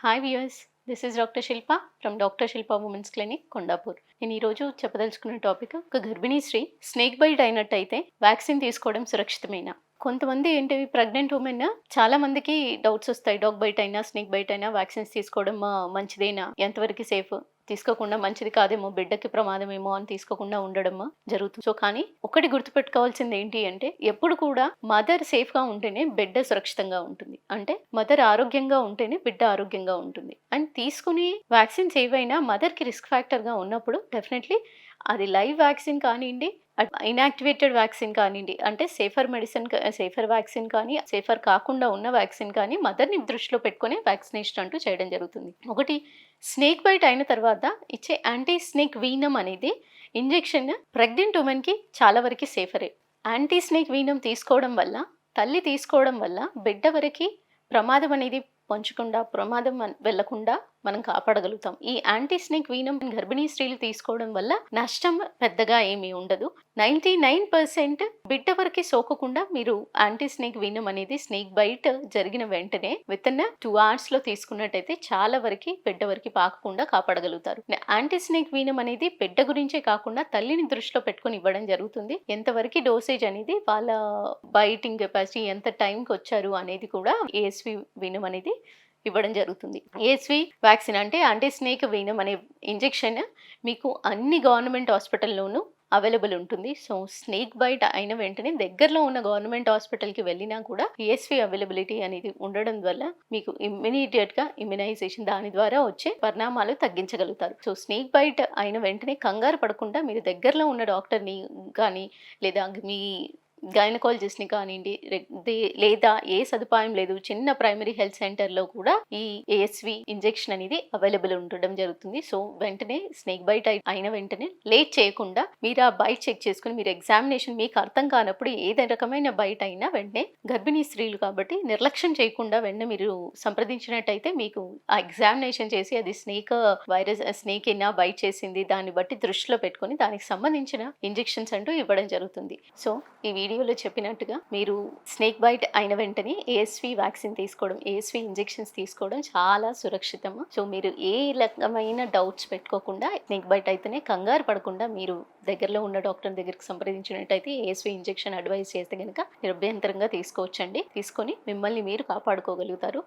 Hi viewers, this is doctor Shilpa from doctor Shilpa women's clinic Kondapur. నేను ఈరోజు చెప్పదలుచుకున్న topic, ఒక గర్భిణీ స్త్రీ స్నేక్ బైట్ అయినట్టయితే వ్యాక్సిన్ తీసుకోవడం సురక్షితమేనా? కొంతమంది ఏంటి, ప్రెగ్నెంట్ ఉమెన్ చాలా మందికి డౌట్స్ వస్తాయి. డాగ్ బైట్ అయినా స్నేక్ బైట్ అయినా వ్యాక్సిన్స్ తీసుకోవడం మంచిదేనా, ఎంతవరకు సేఫ్, తీసుకోకుండా మంచిది కాదేమో, బిడ్డకి ప్రమాదమేమో అని తీసుకోకుండా ఉండడం జరుగుతుంది. సో కానీ ఒకటి గుర్తుపెట్టుకోవాల్సింది ఏంటి అంటే, ఎప్పుడు కూడా మదర్ సేఫ్గా ఉంటేనే బిడ్డ సురక్షితంగా ఉంటుంది. అంటే మదర్ ఆరోగ్యంగా ఉంటేనే బిడ్డ ఆరోగ్యంగా ఉంటుంది. అండ్ తీసుకుని వ్యాక్సిన్స్ ఏవైనా మదర్కి రిస్క్ ఫ్యాక్టర్గా ఉన్నప్పుడు డెఫినెట్లీ అది లైవ్ వ్యాక్సిన్ కానివ్వండి, ఇన్యాక్టివేటెడ్ వ్యాక్సిన్ కానివ్వండి, అంటే సేఫర్ వ్యాక్సిన్ కానీ, సేఫర్ కాకుండా ఉన్న వ్యాక్సిన్ కానీ మదర్ని దృష్టిలో పెట్టుకుని వ్యాక్సినేషన్ అంటూ చేయడం జరుగుతుంది. ఒకటి, స్నేక్ బైట్ అయిన తర్వాత ఇచ్చే యాంటీ స్నేక్ వీనమ్ అనేది ఇంజెక్షన్ ప్రెగ్నెంట్ ఉమెన్కి చాలా వరకు సేఫరే. యాంటీ స్నేక్ వీనమ్ తీసుకోవడం వల్ల, తల్లి తీసుకోవడం వల్ల బిడ్డ వరకు ప్రమాదం అనేది పంచకుండా, ప్రమాదం వెళ్లకుండా మనం కాపాడగలుగుతాం. ఈ యాంటీ స్నేక్ వీనమ్ గర్భిణీ స్త్రీలు తీసుకోవడం వల్ల నష్టం పెద్దగా ఏమీ ఉండదు. 99% బిడ్డ వరకు సోకకుండా మీరు యాంటీ స్నేక్ వీనమ్ అనేది స్నేక్ బైట్ జరిగిన వెంటనే వితిన్ 2 hours లో తీసుకున్నట్టయితే చాలా వరకు బిడ్డ వరకు పాకకుండా కాపాడగలుగుతారు. యాంటీ స్నేక్ వీనమ్ అనేది బిడ్డ గురించే కాకుండా తల్లిని దృష్టిలో పెట్టుకుని ఇవ్వడం జరుగుతుంది. ఎంతవరకు డోసేజ్ అనేది, వాళ్ళ బైటింగ్ కెపాసిటీ, ఎంత టైంకి వచ్చారు అనేది కూడా ఏఎస్వి వీనమ్ అనేది ఇవ్వడం జరుగుతుంది. ఏఎస్వి వ్యాక్సిన్ అంటే యాంటీ స్నేక్ వీనమ్ అనే ఇంజెక్షన్ మీకు అన్ని గవర్నమెంట్ హాస్పిటల్లోనూ అవైలబుల్ ఉంటుంది. సో స్నేక్ బైట్ అయిన వెంటనే దగ్గరలో ఉన్న గవర్నమెంట్ హాస్పిటల్కి వెళ్ళినా కూడా ఏఎస్వి అవైలబిలిటీ అనేది ఉండడం వల్ల మీకు ఇమ్మీడియట్గా ఇమ్యునైజేషన్ దాని ద్వారా వచ్చే పరిణామాలు తగ్గించగలుగుతారు. సో స్నేక్ బైట్ అయిన వెంటనే కంగారు పడకుండా మీరు దగ్గరలో ఉన్న డాక్టర్ని కానీ, లేదా మీ గైనకాలజిస్ట్ని కానివ్వండి, లేదా ఏ సదుపాయం లేదు చిన్న ప్రైమరీ హెల్త్ సెంటర్లో కూడా ఈ ఏఎస్వి ఇంజెక్షన్ అనేది అవైలబుల్ ఉండడం జరుగుతుంది. సో వెంటనే స్నేక్ బైట్ అయిన వెంటనే లేట్ చేయకుండా మీరు ఆ బైట్ చెక్ చేసుకుని, మీరు ఎగ్జామినేషన్ మీకు అర్థం కానప్పుడు ఏదే రకమైన బైట్ అయినా వెంటనే, గర్భిణీ స్త్రీలు కాబట్టి నిర్లక్ష్యం చేయకుండా వెంటనే మీరు సంప్రదించినట్టయితే మీకు ఆ ఎగ్జామినేషన్ చేసి అది స్నేక్ అయినా బైట్ చేసింది దాన్ని బట్టి దృష్టిలో పెట్టుకుని దానికి సంబంధించిన ఇంజెక్షన్స్ అంటూ ఇవ్వడం జరుగుతుంది. సో ఈ వీడియోలో చెప్పినట్టుగా మీరు స్నేక్ బైట్ అయిన వెంటనే ఏఎస్వి వ్యాక్సిన్ తీసుకోవడం, ఏఎస్వి ఇంజెక్షన్స్ తీసుకోవడం చాలా సురక్షితము. సో మీరు ఏ రకమైన డౌట్స్ పెట్టుకోకుండా, స్నేక్ బైట్ అయితేనే కంగారు పడకుండా మీరు దగ్గరలో ఉన్న డాక్టర్ దగ్గరికి సంప్రదించినట్టయితే ఏఎస్వి ఇంజెక్షన్ అడ్వైస్ చేస్తే కనుక నిరభ్యంతరంగా తీసుకోవచ్చండి. తీసుకొని మిమ్మల్ని మీరు కాపాడుకోగలుగుతారు.